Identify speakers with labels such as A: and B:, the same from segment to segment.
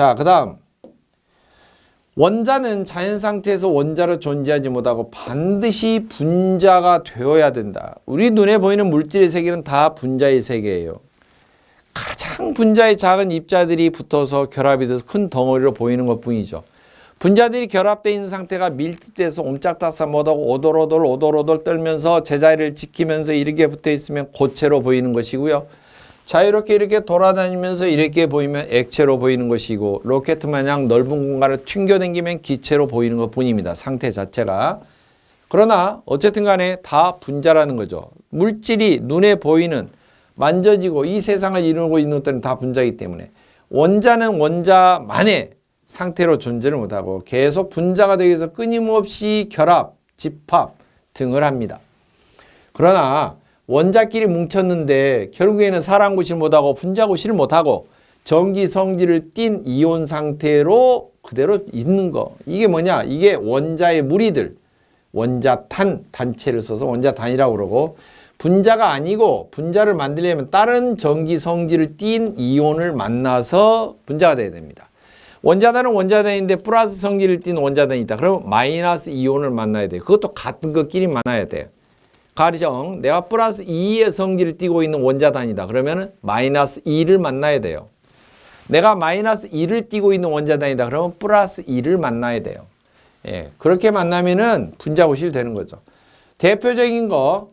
A: 자, 그 다음 원자는 자연 상태에서 원자로 존재하지 못하고 반드시 분자가 되어야 된다. 우리 눈에 보이는 물질의 세계는 다 분자의 세계예요. 가장 분자의 작은 입자들이 붙어서 결합이 돼서 큰 덩어리로 보이는 것뿐이죠. 분자들이 결합되어 있는 상태가 밀집돼서 옴짝달싹 못하고 오돌오돌 떨면서 제자리를 지키면서 이렇게 붙어 있으면 고체로 보이는 것이고요. 자유롭게 이렇게 돌아다니면서 이렇게 보이면 액체로 보이는 것이고, 로켓 마냥 넓은 공간을 튕겨당기면 기체로 보이는 것뿐입니다. 상태 자체가. 그러나 어쨌든 간에 다 분자라는 거죠. 물질이 눈에 보이는, 만져지고 이 세상을 이루고 있는 것들은 다 분자이기 때문에 원자는 원자만의 상태로 존재를 못하고 계속 분자가 되기 위해서 끊임없이 결합, 집합 등을 합니다. 그러나 원자끼리 뭉쳤는데 결국에는 살아남지를 못하고 분자구시를 못하고 전기 성질을 띤 이온 상태로 그대로 있는 거. 이게 뭐냐? 이게 원자의 무리들, 원자탄 단체를 써서 원자단이라고 그러고, 분자가 아니고 분자를 만들려면 다른 전기 성질을 띤 이온을 만나서 분자가 돼야 됩니다. 원자단은 원자단인데 플러스 성질을 띤 원자단이 있다. 그러면 마이너스 이온을 만나야 돼요. 그것도 같은 것끼리 만나야 돼요. 가령 내가 플러스 2의 성질을 띠고 있는 원자단이다. 그러면 마이너스 2를 만나야 돼요. 내가 마이너스 2를 띠고 있는 원자단이다. 그러면 플러스 2를 만나야 돼요. 예, 그렇게 만나면은 분자구시를 되는 거죠. 대표적인 거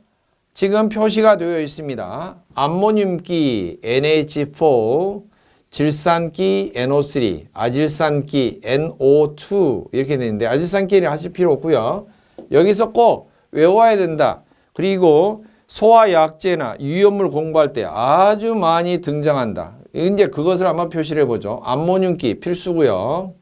A: 지금 표시가 되어 있습니다. 암모늄기 NH4, 질산기 NO3, 아질산기 NO2 이렇게 되는데, 아질산기는 하실 필요 없고요. 여기서 꼭 외워야 된다. 그리고 소화약제나 유연물 공부할 때 아주 많이 등장한다. 이제 그것을 한번 표시를 해보죠. 암모늄기 필수고요.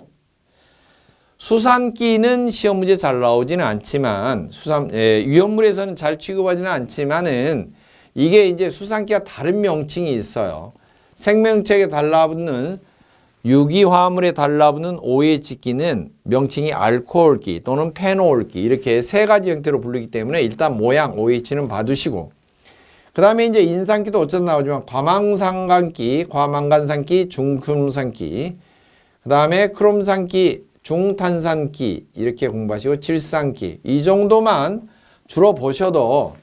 A: 수산기는 시험 문제 잘 나오지는 않지만, 유연물에서는 잘 취급하지는 않지만은, 이게 이제 수산기가 다른 명칭이 있어요. 생명체에 달라붙는 유기화합물에 달라붙는 OH기는 명칭이 알코올기 또는 페놀기, 이렇게 세 가지 형태로 부르기 때문에 일단 모양 OH는 봐두시고, 그 다음에 이제 인산기도 어쩌다 나오지만 과망산간기, 과망간산기, 중크롬산기, 그 다음에 크롬산기, 중탄산기 이렇게 공부하시고, 질산기 이 정도만 주로 보셔도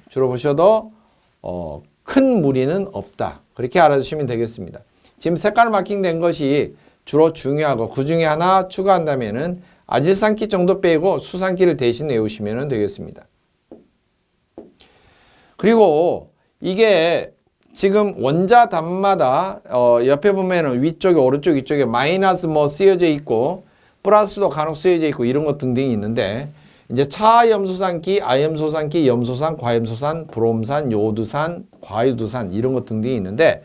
A: 큰 무리는 없다. 그렇게 알아주시면 되겠습니다. 지금 색깔 마킹된 것이 주로 중요하고, 그 중에 하나 추가한다면은 아질산기 정도 빼고 수산기를 대신 외우시면 되겠습니다. 그리고 이게 지금 원자단마다 옆에 보면은 위쪽에 오른쪽 이쪽에 마이너스 뭐 쓰여져 있고 플러스도 간혹 쓰여져 있고 이런 것 등등이 있는데, 이제 차염소산기, 아염소산기, 염소산, 과염소산, 브롬산, 요드산, 과유두산 이런 것 등등이 있는데,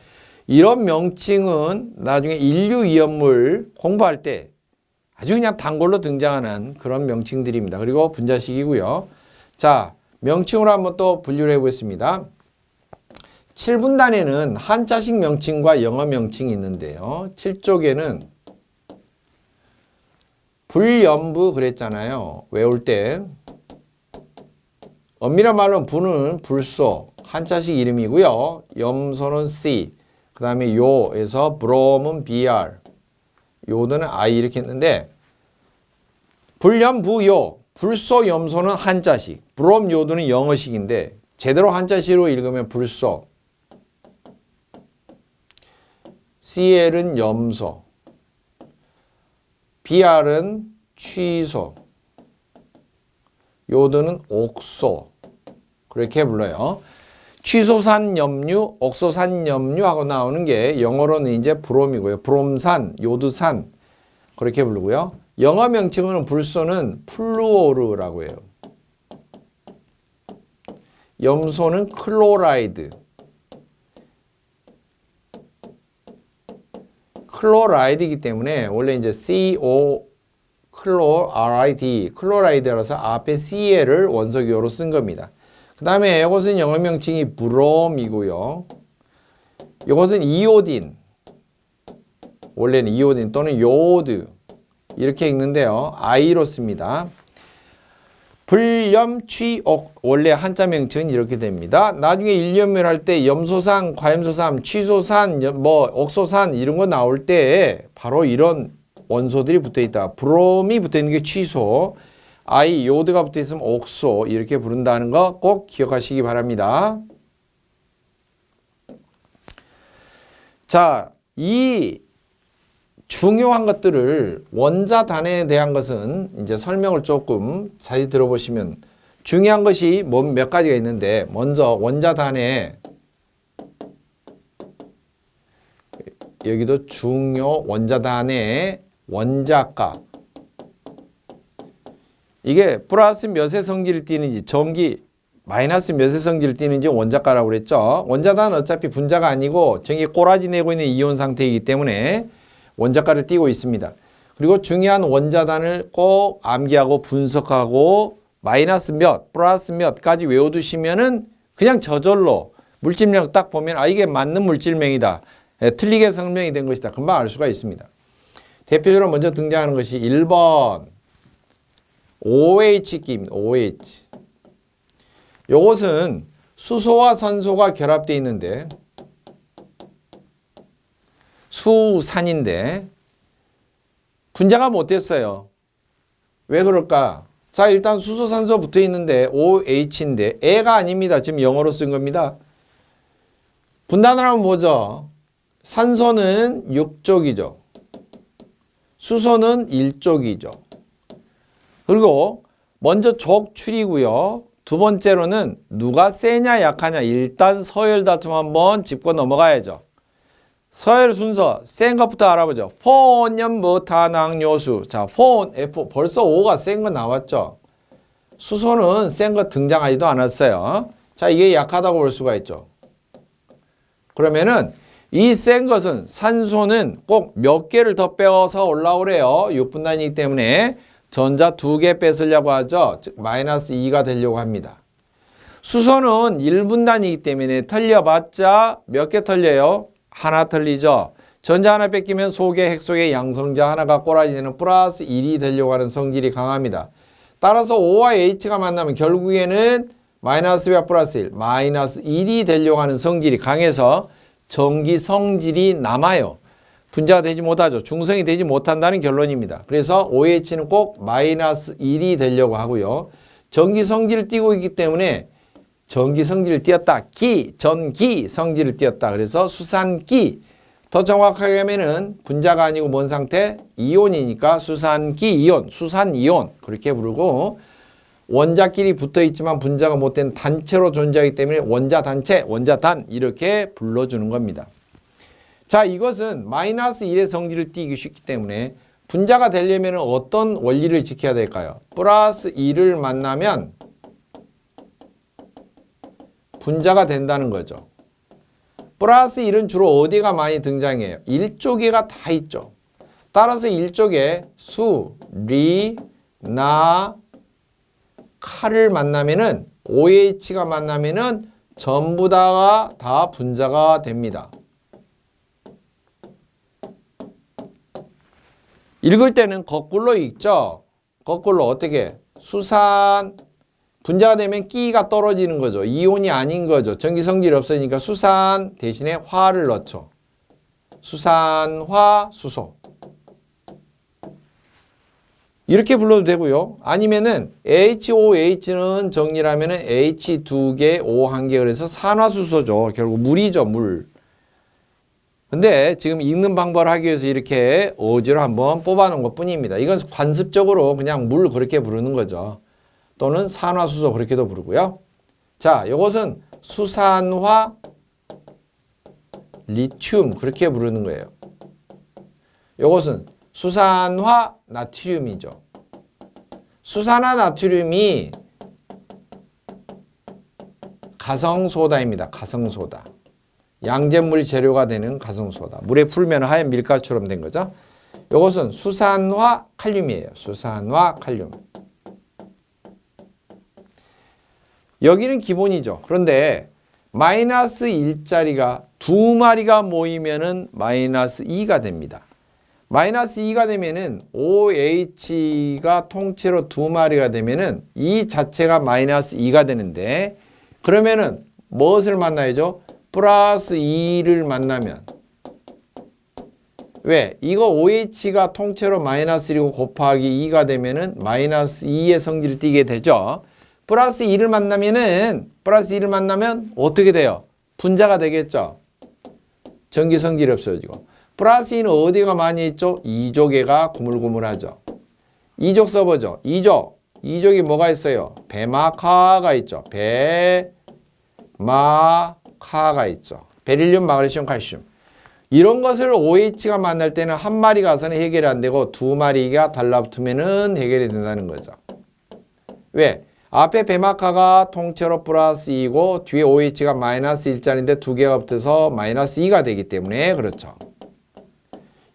A: 이런 명칭은 나중에 인류위험물 공부할 때 아주 그냥 단골로 등장하는 그런 명칭들입니다. 그리고 분자식이고요. 자, 명칭으로 한번 또 분류를 해보겠습니다. 7분단에는 한자식 명칭과 영어 명칭이 있는데요. 7쪽에는 불염부 그랬잖아요. 외울 때. 엄밀한 말로는 부는 불소, 한자식 이름이고요. 염소는 C, 그 다음에 요에서 브롬은 BR, 요드는 I 이렇게 했는데, 불염부요, 불소 염소는 한자식, 브롬 요드는 영어식인데, 제대로 한자식으로 읽으면 불소, CL은 염소, BR은 취소, 요드는 옥소, 그렇게 불러요. 취소산염류, 옥소산염류하고 나오는 게 영어로는 이제 브롬이고요. 브롬산, 요드산 그렇게 부르고요. 영어 명칭으로는 불소는 플루오르라고 해요. 염소는 클로라이드. 클로라이드이기 때문에 원래 이제 CO 클로라이드, 클로라이드라서 앞에 CL을 원소기호로 쓴 겁니다. 그 다음에 이것은 영어 명칭이 브롬이고요. 이것은 이오딘, 원래는 이오딘 또는 요오드 이렇게 읽는데요. I로 씁니다. 불염, 취옥, 원래 한자 명칭은 이렇게 됩니다. 나중에 일염멸 할 때 염소산, 과염소산, 취소산, 뭐 옥소산 이런 거 나올 때 바로 이런 원소들이 붙어 있다. 브롬이 붙어 있는 게 취소. I 요드가 붙어 있으면 옥소 이렇게 부른다는 거 꼭 기억하시기 바랍니다. 자, 이 중요한 것들을 원자단에 대한 것은 이제 설명을 조금 자세히 들어보시면 중요한 것이 몇 가지가 있는데 먼저 원자단에 여기도 중요 원자단의 원자값 이게 플러스 몇의 성질을 띠는지 전기 마이너스 몇의 성질을 띠는지 원자가라고 그랬죠. 원자단은 어차피 분자가 아니고 전기 꼬라지 내고 있는 이온 상태이기 때문에 원자가를 띠고 있습니다. 그리고 중요한 원자단을 꼭 암기하고 분석하고 마이너스 몇, 플러스 몇까지 외워두시면은 그냥 저절로 물질명 딱 보면 아 이게 맞는 물질명이다. 틀리게 설명이 된 것이다. 금방 알 수가 있습니다. 대표적으로 먼저 등장하는 것이 1번 OH기입니다. OH. 요것은 수소와 산소가 결합되어 있는데 수산인데 분자가 못 됐어요. 왜 그럴까? 자, 일단 수소, 산소 붙어 있는데 OH인데 애가 아닙니다. 지금 영어로 쓴 겁니다. 분단을 한번 보죠. 산소는 6족이죠. 수소는 1족이죠. 그리고 먼저 족출이고요. 두 번째로는 누가 세냐 약하냐 일단 서열 다툼 한번 짚고 넘어가야죠. 서열 순서 센 것부터 알아보죠. 폰염부탄황요수. 자, 폰 F 벌써 5가 센 거 나왔죠. 수소는 센 거 등장하지도 않았어요. 자, 이게 약하다고 볼 수가 있죠. 그러면은 이 센 것은 산소는 꼭 몇 개를 더 빼서 올라오래요. 6분단이기 때문에 전자 2개 뺏으려고 하죠. 즉 마이너스 2가 되려고 합니다. 수소는 1분단이기 때문에 털려봤자 몇 개 털려요? 하나 털리죠. 전자 하나 뺏기면 속에 핵 속에 양성자 하나가 꼬라지는 플러스 1이 되려고 하는 성질이 강합니다. 따라서 O와 H가 만나면 결국에는 마이너스 몇 플러스 1, 마이너스 1이 되려고 하는 성질이 강해서 전기 성질이 남아요. 분자가 되지 못하죠. 중성이 되지 못한다는 결론입니다. 그래서 OH는 꼭 마이너스 1이 되려고 하고요. 전기 성질을 띠고 있기 때문에 전기 성질을 띄었다. 전기 성질을 띄었다. 그래서 수산기. 더 정확하게 하면은 분자가 아니고 뭔 상태? 이온이니까 수산기 이온, 수산이온 그렇게 부르고 원자끼리 붙어 있지만 분자가 못된 단체로 존재하기 때문에 원자단체, 원자단 이렇게 불러주는 겁니다. 자, 이것은 마이너스 1의 성질을 띠기 쉽기 때문에 분자가 되려면 어떤 원리를 지켜야 될까요? 플러스 1을 만나면 분자가 된다는 거죠. 플러스 1은 주로 어디가 많이 등장해요? 1쪽에가 다 있죠. 따라서 1쪽에 수, 리, 나, 칼을 만나면은 OH가 만나면은 전부 다가 다 분자가 됩니다. 읽을 때는 거꾸로 읽죠. 거꾸로 어떻게? 수산 분자가 되면 끼가 떨어지는 거죠. 이온이 아닌 거죠. 전기 성질이 없으니까 수산 대신에 화를 넣죠. 수산화 수소. 이렇게 불러도 되고요. 아니면은 HOH는 정리하면은 H 2개, O 1개 그래서 산화수소죠. 결국 물이죠, 물. 근데 지금 읽는 방법을 하기 위해서 이렇게 어지로 한번 뽑아놓은 것 뿐입니다. 이건 관습적으로 그냥 물 그렇게 부르는 거죠. 또는 산화수소 그렇게도 부르고요. 자, 이것은 수산화 리튬 그렇게 부르는 거예요. 이것은 수산화 나트륨이죠. 수산화 나트륨이 가성소다입니다. 가성소다. 양잿물 재료가 되는 가성소다. 물에 풀면 하얀 밀가루처럼 된 거죠. 이것은 수산화 칼륨이에요. 수산화 칼륨. 여기는 기본이죠. 그런데 마이너스 1짜리가 두 마리가 모이면은 마이너스 2가 됩니다. 마이너스 2가 되면은 OH가 통째로 두 마리가 되면은 이 자체가 마이너스 2가 되는데 그러면은 무엇을 만나야죠? 플러스 2를 만나면 왜? 이거 OH가 통째로 마이너스 1이고 곱하기 2가 되면은 마이너스 2의 성질을 띠게 되죠. 플러스 2를 만나면 어떻게 돼요? 분자가 되겠죠. 전기 성질이 없어지고. 플러스 2는 어디가 많이 있죠? 2족에가 구물구물하죠. 2족 써보죠. 2족이 뭐가 있어요? 베마카가 있죠. 베마카가 있죠. 베릴륨, 마그네슘, 칼슘. 이런 것을 OH가 만날 때는 한 마리 가서는 해결이 안 되고 두 마리가 달라붙으면은 해결이 된다는 거죠. 왜? 앞에 베마카가 통째로 플러스 2고 뒤에 OH가 마이너스 1짜리인데 두 개가 붙어서 마이너스 2가 되기 때문에 그렇죠.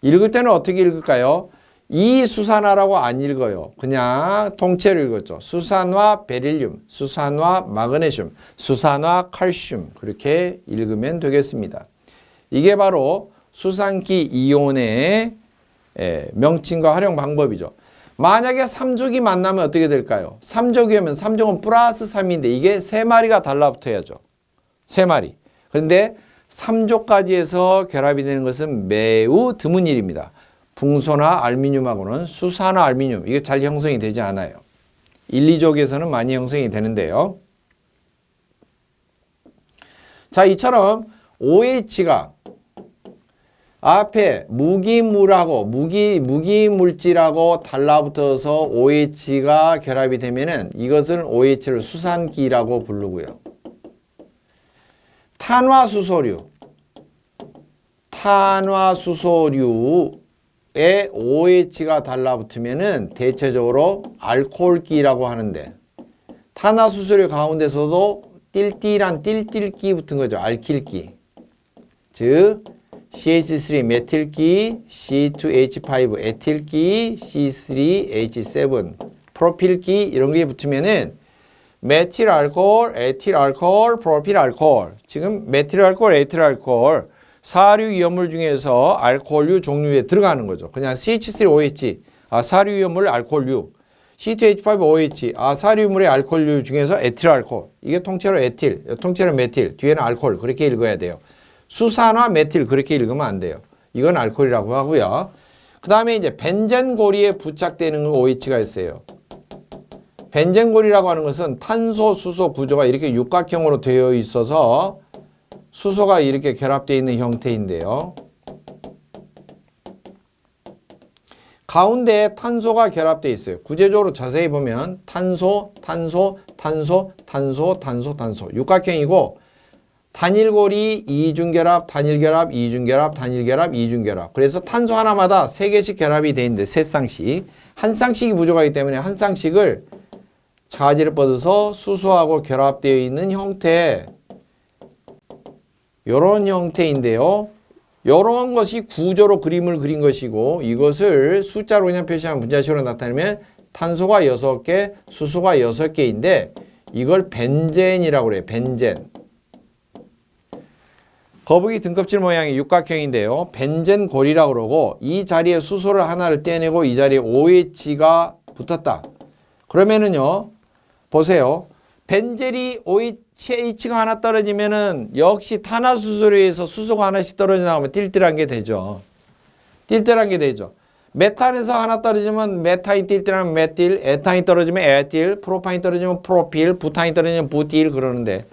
A: 읽을 때는 어떻게 읽을까요? 이 수산화라고 안 읽어요. 그냥 통째로 읽었죠. 수산화 베릴륨, 수산화 마그네슘, 수산화 칼슘 그렇게 읽으면 되겠습니다. 이게 바로 수산기 이온의 명칭과 활용 방법이죠. 만약에 3족이 만나면 어떻게 될까요? 3족이면 3족은 플러스 3인데 이게 3마리가 달라붙어야죠. 3마리. 그런데 3족까지 해서 결합이 되는 것은 매우 드문 일입니다. 붕소나 알루미늄하고는 수산화 알루미늄 이게 잘 형성이 되지 않아요. 1, 2족에서는 많이 형성이 되는데요. 자, 이처럼 OH가 앞에 무기물질하고 달라붙어서 OH가 결합이 되면은 이것을 OH를 수산기라고 부르고요. 탄화수소류에 OH가 달라붙으면은 대체적으로 알코올기라고 하는데 탄화수소류 가운데서도 띨띨한 띨띨기 붙은 거죠. 알킬기. 즉 CH3 메틸기, C2H5 에틸기, C3H7 프로필기 이런 게 붙으면은 메틸 알코올, 에틸 알코올, 프로필 알코올. 지금 메틸 알코올, 에틸 알코올 사류 이온물 중에서 알코올류 종류에 들어가는 거죠. 그냥 CH3OH 사류 이온물 알코올류. C2H5OH 사류물의 알코올류 중에서 에틸 알코올. 이게 통째로 에틸, 통째로 메틸, 뒤에는 알코올 그렇게 읽어야 돼요. 수산화 메틸 그렇게 읽으면 안 돼요. 이건 알코올이라고 하고요. 그 다음에 이제 벤젠고리에 부착되는 OH가 있어요. 벤젠고리라고 하는 것은 탄소, 수소 구조가 이렇게 육각형으로 되어 있어서 수소가 이렇게 결합되어 있는 형태인데요. 가운데에 탄소가 결합되어 있어요. 구체적으로 자세히 보면 탄소, 탄소, 탄소, 탄소, 탄소, 탄소 육각형이고 단일고리, 이중결합, 단일결합, 이중결합, 단일결합, 이중결합. 그래서 탄소 하나마다 3개씩 결합이 되어 있는데 3쌍씩. 한 쌍씩이 부족하기 때문에 한 쌍씩을 자지를 뻗어서 수소하고 결합되어 있는 형태. 이런 형태인데요. 이런 것이 구조로 그림을 그린 것이고 이것을 숫자로 그냥 표시하면 분자식으로 나타내면 탄소가 6개, 수소가 6개인데 이걸 벤젠이라고 그래요. 벤젠. 거북이 등껍질 모양의 육각형인데요. 벤젠고리라고 그러고 이 자리에 수소를 하나를 떼내고 이 자리에 OH가 붙었다. 그러면은요. 보세요. 벤젤이 OH가 하나 떨어지면은 역시 탄화수소류에서 수소가 하나씩 떨어져 나오면 띨띨한 게 되죠. 띨띨한 게 되죠. 메탄에서 하나 떨어지면 메타인 띨띨하면 메틸, 에탄이 떨어지면 에틸, 프로파인 떨어지면 프로필, 부탄이 떨어지면 부틸 그러는데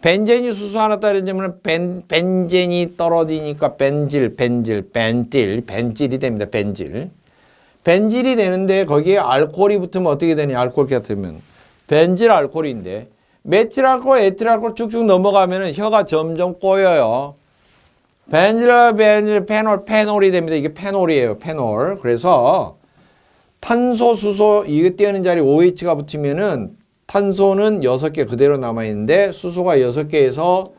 A: 벤젠이 수소 하나 떨어지면 벤젠이 떨어지니까 벤질이 됩니다. 벤질이 되는데 거기에 알코올이 붙으면 어떻게 되냐? 알코올기가 되면 벤질 알코올인데 메틸 알코올, 에틸 알코올 쭉쭉 넘어가면은 혀가 점점 꼬여요. 페놀이 됩니다. 이게 페놀이에요. 페놀. 그래서 탄소, 수소 이게 띄어있는 자리에 OH가 붙으면은 탄소는 6개 그대로 남아있는데 수소가 6개에서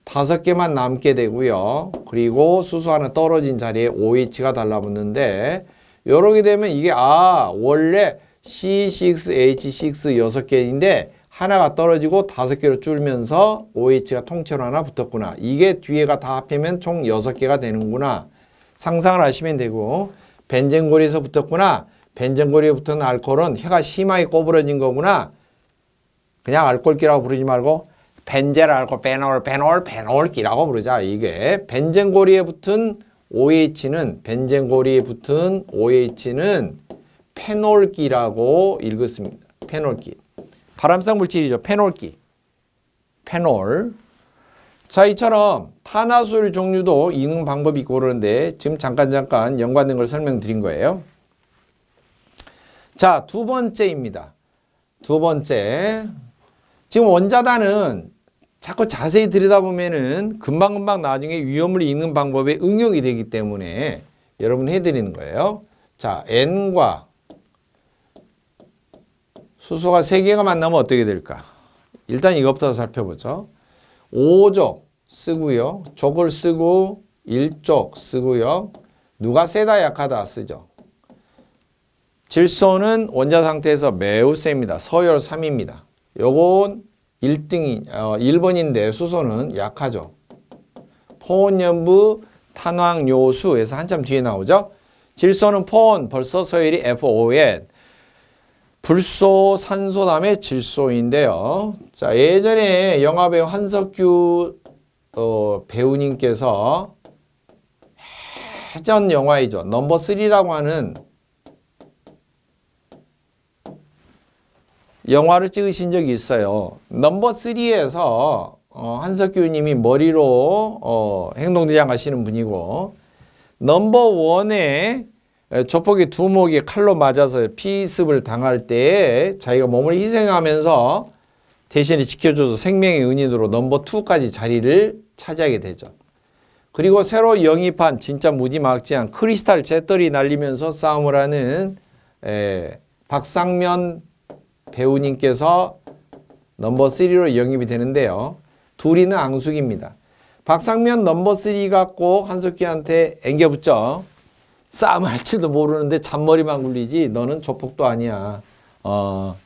A: 5개만 남게 되고요. 그리고 수소 하나 떨어진 자리에 OH가 달라붙는데 이렇게 되면 이게 원래 C6H6 6개인데 하나가 떨어지고 5개로 줄면서 OH가 통째로 하나 붙었구나. 이게 뒤에가 다 합하면 총 6개가 되는구나. 상상을 하시면 되고 벤젠고리에서 붙었구나. 벤젠고리에 붙은 알코올은 혀가 심하게 꼬부러진 거구나. 그냥 알코올기라고 부르지 말고 벤젤 알코올, 페놀기라고 부르자. 이게 벤젠고리에 붙은 OH는 벤젠고리에 붙은 OH는 페놀기라고 읽었습니다. 페놀기. 발암성 물질이죠. 페놀기. 페놀. 자, 이처럼 탄화수소 종류도 읽는 방법이 있고 그러는데 지금 잠깐 연관된 걸 설명드린 거예요. 자, 두 번째입니다. 두 번째. 지금 원자단은 자꾸 자세히 들여다보면은 금방금방 나중에 위험을 읽는 방법에 응용이 되기 때문에 여러분 해드리는 거예요. 자, N과 수소가 3개가 만나면 어떻게 될까? 일단 이것부터 살펴보죠. 5족 쓰고요. 족을 쓰고 1족 쓰고요. 누가 세다 약하다 쓰죠. 질소는 원자 상태에서 매우 셉니다. 서열 3입니다. 요건 1번인데 수소는 약하죠. 포온연부 탄황요수에서 한참 뒤에 나오죠. 질소는 포온, 벌써 서열이 FON. 불소, 산소 다음에 질소인데요. 자, 예전에 영화배우 한석규 배우님께서 예전 영화이죠. 넘버 3라고 하는 영화를 찍으신 적이 있어요. 넘버 3에서 한석규님이 머리로 행동대장 하시는 분이고, 넘버 1에 조폭이 두목이 칼로 맞아서 피습을 당할 때 자기가 몸을 희생하면서 대신에 지켜줘서 생명의 은인으로 넘버 2까지 자리를 차지하게 되죠. 그리고 새로 영입한 진짜 무지막지한 크리스탈 잿더리 날리면서 싸움을 하는 박상면 배우님께서 넘버 3로 영입이 되는데요. 둘이는 앙숙입니다. 박상면 넘버 3 갖고 한석규한테 앵겨붙죠. 싸움할지도 모르는데 잔머리만 굴리지 너는 조폭도 아니야.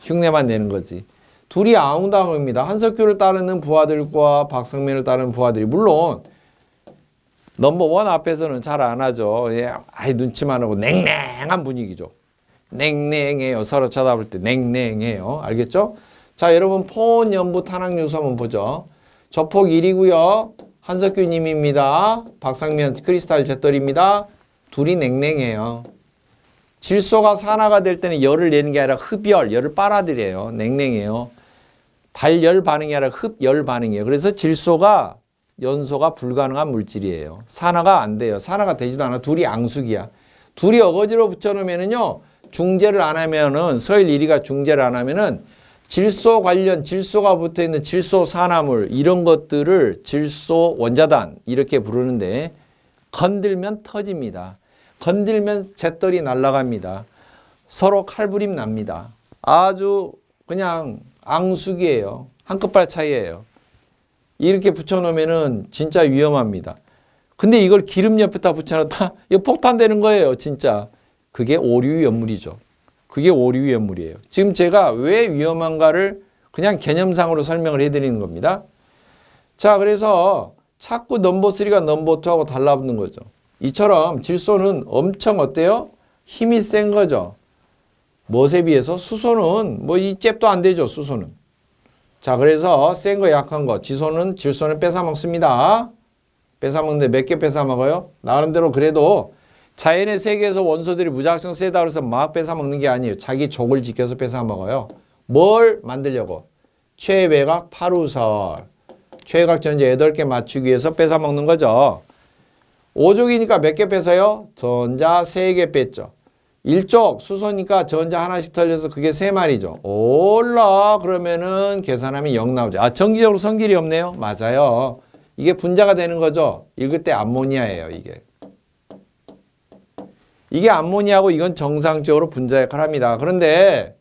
A: 흉내만 내는 거지. 둘이 아웅다웅입니다. 한석규를 따르는 부하들과 박상면을 따르는 부하들이 물론 넘버 1 앞에서는 잘 안 하죠. 아예 눈치만 하고 냉랭한 분위기죠. 냉랭해요. 서로 쳐다볼 때 냉랭해요. 알겠죠? 자, 여러분 포온 연부 탄황요수 한번 보죠. 조폭 1이고요. 한석규님입니다. 박상면 크리스탈 잿더리입니다. 둘이 냉랭해요. 질소가 산화가 될 때는 열을 내는 게 아니라 흡열, 열을 빨아들여요. 냉랭해요. 발열 반응이 아니라 흡열 반응이에요. 그래서 질소가 연소가 불가능한 물질이에요. 산화가 안 돼요. 산화가 되지도 않아. 둘이 앙숙이야. 둘이 어거지로 붙여놓으면은요, 중재를 안 하면은, 서열 1위가 중재를 안 하면은, 질소 관련, 질소가 붙어 있는 질소 산화물, 이런 것들을 질소 원자단, 이렇게 부르는데, 건들면 터집니다. 건들면 잿더리 날아갑니다. 서로 칼부림 납니다. 아주 그냥 앙숙이에요. 한 끗발 차이예요. 이렇게 붙여놓으면은 진짜 위험합니다. 근데 이걸 기름 옆에다 붙여놨다 이거 폭탄되는 거예요. 진짜. 그게 오류위험물이죠. 그게 오류위험물이에요. 지금 제가 왜 위험한가를 그냥 개념상으로 설명을 해드리는 겁니다. 자, 그래서 자꾸 넘버 3가 넘버 2하고 달라붙는 거죠. 이처럼 질소는 엄청 어때요? 힘이 센 거죠. 무엇에 비해서? 수소는 뭐 이 잽도 안 되죠. 수소는. 자, 그래서 센 거 약한 거. 질소는 뺏어 먹습니다. 뺏어 먹는데 몇 개 뺏어 먹어요? 나름대로 그래도 자연의 세계에서 원소들이 무작정 세다 그래서 막 뺏어 먹는 게 아니에요. 자기 족을 지켜서 뺏어 먹어요. 뭘 만들려고? 최외곽 8우설. 최외곽 전자 8개 맞추기 위해서 뺏어 먹는 거죠. 5족이니까 몇 개 뺏어요? 전자 3개 뺐죠. 1족 수소니까 전자 하나씩 털려서 그게 3마리죠. 올라 그러면은 계산하면 0 나오죠. 아, 정기적으로 성질이 없네요. 맞아요. 이게 분자가 되는 거죠. 읽을 때 암모니아예요. 이게 암모니아고 이건 정상적으로 분자 역할을 합니다. 그런데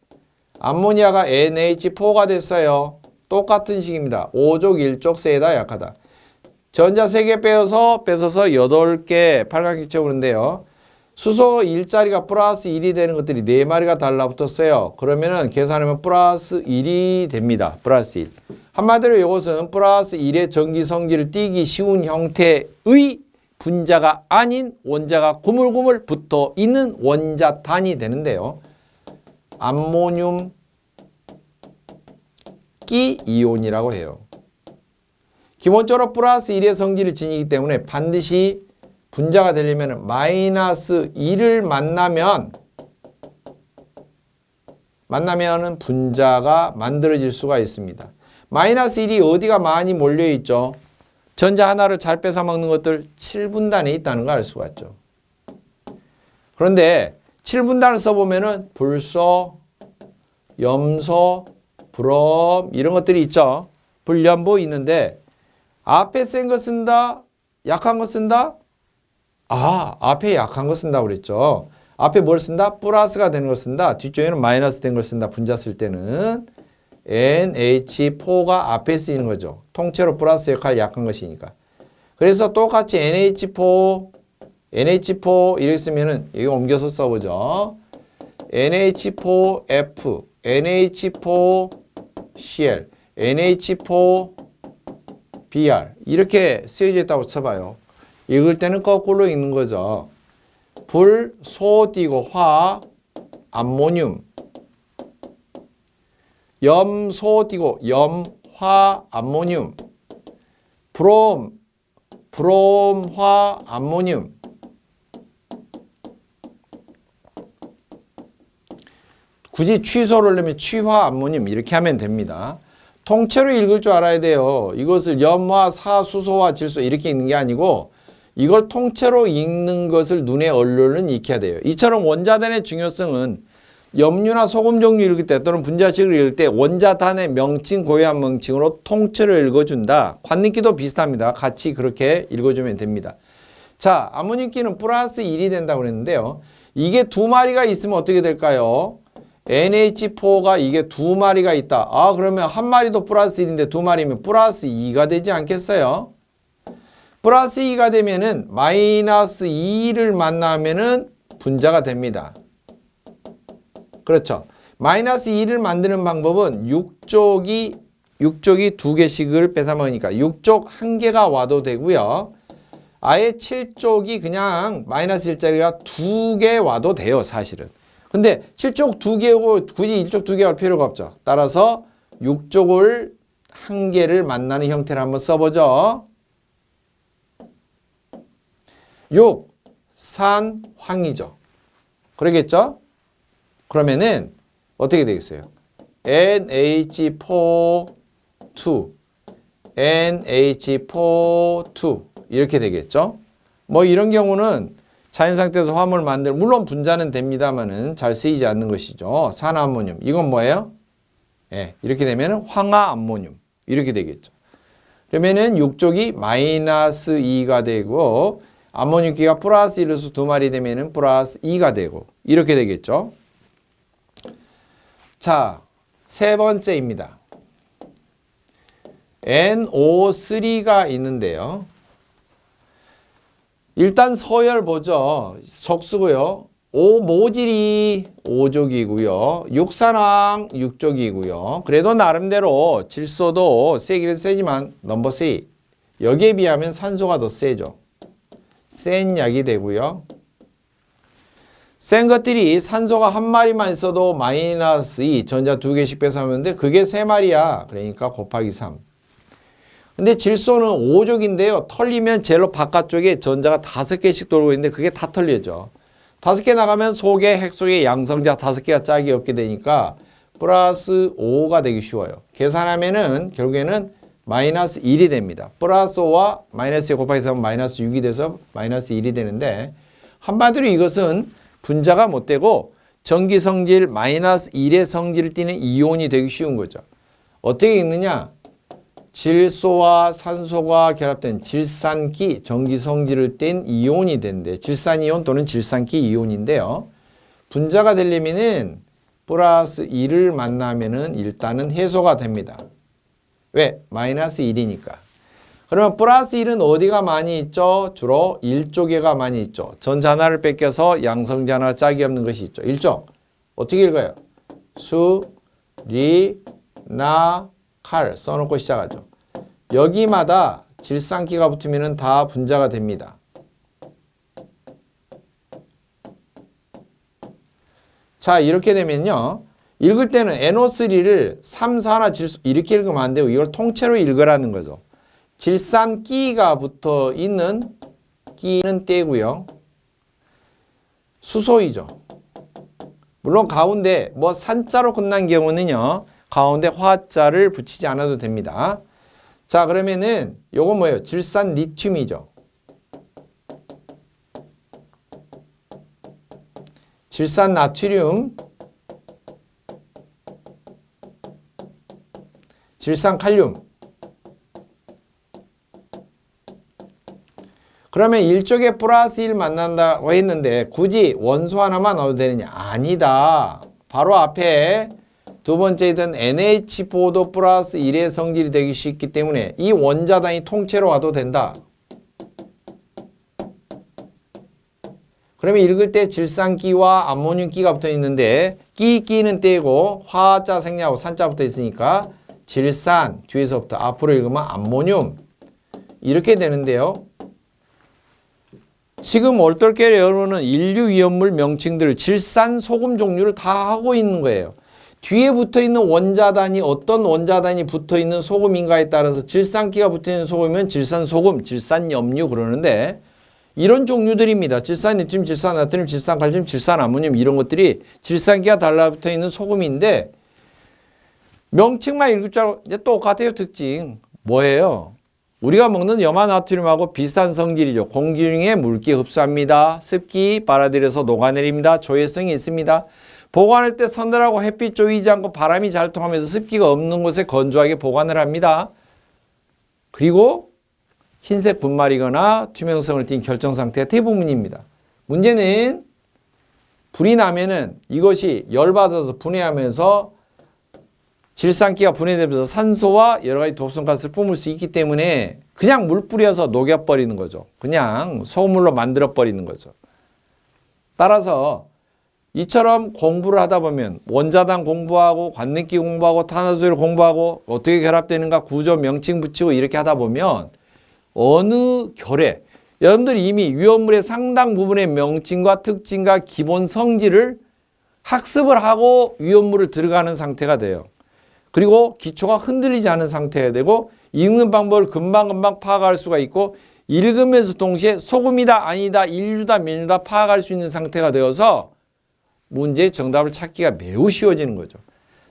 A: 암모니아가 NH4가 됐어요. 똑같은 식입니다. 5족 1족 세다 약하다. 전자 3개 뺏어서 8개 팔각형 채우는데요. 수소 일자리가 플러스 1이 되는 것들이 4마리가 달라붙었어요. 그러면은 계산하면 플러스 1이 됩니다. 플러스 1. 한마디로 이것은 플러스 1의 전기 성질을 띠기 쉬운 형태의 분자가 아닌 원자가 구물구물 붙어 있는 원자탄이 되는데요. 암모늄 끼 이온이라고 해요. 기본적으로 플러스 1의 성질을 지니기 때문에 반드시 분자가 되려면 마이너스 2를 만나면은 분자가 만들어질 수가 있습니다. 마이너스 1이 어디가 많이 몰려있죠? 전자 하나를 잘 뺏어 먹는 것들 7분단에 있다는 걸 알 수가 있죠. 그런데 7분단을 써보면은 불소, 염소, 브롬 이런 것들이 있죠. 불연보 있는데 앞에 센 거 쓴다? 약한 거 쓴다? 앞에 약한 거 쓴다고 그랬죠. 앞에 뭘 쓴다? 플러스가 되는 걸 쓴다. 뒤쪽에는 마이너스 된 걸 쓴다. 분자 쓸 때는 NH4가 앞에 쓰이는 거죠. 통째로 플러스 역할 약한 것이니까. 그래서 똑같이 NH4 이렇게 쓰면은 여기 옮겨서 써보죠. NH4F, NH4Cl, NH4Br 이렇게 쓰여져 있다고 쳐봐요. 읽을 때는 거꾸로 읽는 거죠. 불, 소 띄고 화, 암모늄. 염, 소 띄고 염, 화, 암모늄. 브롬, 화, 암모늄. 굳이 취소를 하려면 취화, 암모늄 이렇게 하면 됩니다. 통째로 읽을 줄 알아야 돼요. 이것을 염화, 사, 수소화, 질소 이렇게 읽는 게 아니고 이걸 통째로 읽는 것을 눈에 얼른 익혀야 돼요. 이처럼 원자단의 중요성은 염류나 소금 종류 읽을 때 또는 분자식을 읽을 때 원자단의 명칭, 고유한 명칭으로 통째로 읽어준다. 관능기도 비슷합니다. 같이 그렇게 읽어주면 됩니다. 자, 아모늄기는 플러스 1이 된다고 그랬는데요. 이게 두 마리가 있으면 어떻게 될까요? NH4가 이게 두 마리가 있다. 그러면 한 마리도 플러스 1인데 두 마리면 플러스 2가 되지 않겠어요? 플러스 2가 되면은 마이너스 2를 만나면은 분자가 됩니다. 그렇죠. 마이너스 2를 만드는 방법은 6쪽이 두 개씩을 뺏어 먹으니까 6쪽 한 개가 와도 되고요. 아예 7쪽이 그냥 마이너스 1짜리가 두 개 와도 돼요, 사실은. 근데 7쪽 두 개고 굳이 1쪽 두 개 할 필요가 없죠. 따라서 6쪽을 한 개를 만나는 형태를 한번 써보죠. 6, 산, 황이죠. 그러겠죠? 그러면은 어떻게 되겠어요? NH4, 2, NH4, 2 이렇게 되겠죠? 뭐 이런 경우는 자연 상태에서 화합을 물론 분자는 됩니다만은 잘 쓰이지 않는 것이죠. 산화암모늄. 이건 뭐예요? 이렇게 되면은 황화암모늄. 이렇게 되겠죠. 그러면은 6쪽이 마이너스 2가 되고 암모늄기가 플러스 1에서 두 마리 되면은 플러스 2가 되고 이렇게 되겠죠. 자, 세 번째입니다. NO3가 있는데요. 일단 서열 보죠. 속수고요. 모질이 5족이고요. 육산황 6족이고요. 그래도 나름대로 질소도 세기는 세지만 넘버 3. 여기에 비하면 산소가 더 세죠. 센 약이 되고요. 센 것들이 산소가 한 마리만 있어도 마이너스 2, 전자 두 개씩 빼서 하는데 그게 세 마리야. 그러니까 곱하기 3. 근데 질소는 5족인데요. 털리면 제일 바깥쪽에 전자가 5개씩 돌고 있는데 그게 다 털려져. 5개 나가면 속에 핵 속에 양성자 5개가 짝이 없게 되니까 플러스 5가 되기 쉬워요. 계산하면은 결국에는 마이너스 1이 됩니다. 플러스 5와 마이너스 2 곱하기 3은 마이너스 6이 돼서 마이너스 1이 되는데 한마디로 이것은 분자가 못 되고 전기 성질 마이너스 1의 성질을 띠는 이온이 되기 쉬운 거죠. 어떻게 읽느냐? 질소와 산소가 결합된 질산기, 전기 성질을 뗀 이온이 되는데 질산이온 또는 질산기 이온인데요. 분자가 되려면은 플러스 1을 만나면은 일단은 해소가 됩니다. 왜? 마이너스 1이니까. 그러면 플러스 1은 어디가 많이 있죠? 주로 1쪽에가 많이 있죠. 전자 하나를 뺏겨서 양성자 하나 짝이 없는 것이 있죠. 1쪽. 어떻게 읽어요? 수, 리, 나, 칼 써놓고 시작하죠. 여기마다 질산기가 붙으면 다 분자가 됩니다. 자, 이렇게 되면요. 읽을 때는 NO3를 3, 4나 질소 이렇게 읽으면 안 되고 이걸 통째로 읽으라는 거죠. 질산기가 붙어 있는 끼는 떼고요. 수소이죠. 물론 가운데 뭐 산자로 끝난 경우는요. 가운데 화자를 붙이지 않아도 됩니다. 자, 그러면은 요건 뭐예요? 질산 리튬이죠. 질산 나트륨, 질산 칼륨. 그러면 일쪽에 플러스 1 만난다고 했는데 굳이 원소 하나만 넣어도 되느냐? 아니다. 바로 앞에 두 번째이던 NH4도 플러스 1의 성질이 되기 쉽기 때문에 이 원자단이 통째로 와도 된다. 그러면 읽을 때 질산기와 암모늄기가 붙어 있는데 끼는 떼고 화자 생략하고 산자 붙어 있으니까 질산 뒤에서부터 앞으로 읽으면 암모늄 이렇게 되는데요. 지금 얼떨결에 여러분은 인류 위험물 명칭들 질산 소금 종류를 다 하고 있는 거예요. 뒤에 붙어 있는 원자단이 어떤 원자단이 붙어 있는 소금인가에 따라서 질산기가 붙어 있는 소금이면 질산 소금, 질산 염류 그러는데 이런 종류들입니다. 질산 리튬, 질산 나트륨, 질산 칼륨, 질산 아모늄 이런 것들이 질산기가 달라붙어 있는 소금인데 명칭만 읽을 줄 알고 이제 똑같아요. 특징 뭐예요? 우리가 먹는 염화나트륨하고 비슷한 성질이죠. 공기 중에 물기 흡수합니다. 습기 빨아들여서 녹아내립니다. 조회성이 있습니다. 보관할 때 서늘하고 햇빛 쪼이지 않고 바람이 잘 통하면서 습기가 없는 곳에 건조하게 보관을 합니다. 그리고 흰색 분말이거나 투명성을 띤 결정 상태가 대부분입니다. 문제는 불이 나면은 이것이 열받아서 분해하면서 질산기가 분해되면서 산소와 여러 가지 독성가스를 뿜을 수 있기 때문에 그냥 물 뿌려서 녹여버리는 거죠. 그냥 소금물로 만들어버리는 거죠. 따라서 이처럼 공부를 하다 보면 원자단 공부하고 관능기 공부하고 탄화수소를 공부하고 어떻게 결합되는가 구조 명칭 붙이고 이렇게 하다 보면 어느 결에 여러분들이 이미 위험물의 상당 부분의 명칭과 특징과 기본 성질을 학습을 하고 위험물을 들어가는 상태가 돼요. 그리고 기초가 흔들리지 않은 상태가 되고 읽는 방법을 금방금방 파악할 수가 있고 읽으면서 동시에 소금이다 아니다 인류다 면류다 파악할 수 있는 상태가 되어서 문제의 정답을 찾기가 매우 쉬워지는 거죠.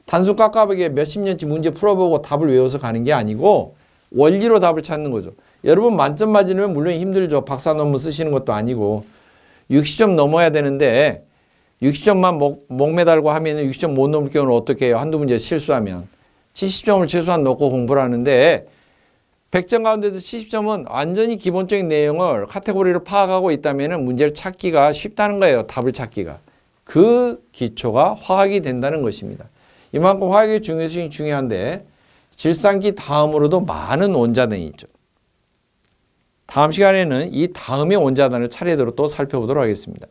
A: 단순 깎아보기에 몇십 년치 문제 풀어보고 답을 외워서 가는 게 아니고 원리로 답을 찾는 거죠. 여러분 만점 맞으려면 물론 힘들죠. 박사 논문 쓰시는 것도 아니고 60점 넘어야 되는데 60점만 목매달고 하면 60점 못 넘을 경우는 어떻게 해요? 한두 문제 실수하면 70점을 최소한 넣고 공부를 하는데 100점 가운데서 70점은 완전히 기본적인 내용을 카테고리를 파악하고 있다면 문제를 찾기가 쉽다는 거예요. 답을 찾기가. 그 기초가 화학이 된다는 것입니다. 이만큼 화학의 중요성이 중요한데 질산기 다음으로도 많은 원자단이 있죠. 다음 시간에는 이 다음의 원자단을 차례대로 또 살펴보도록 하겠습니다.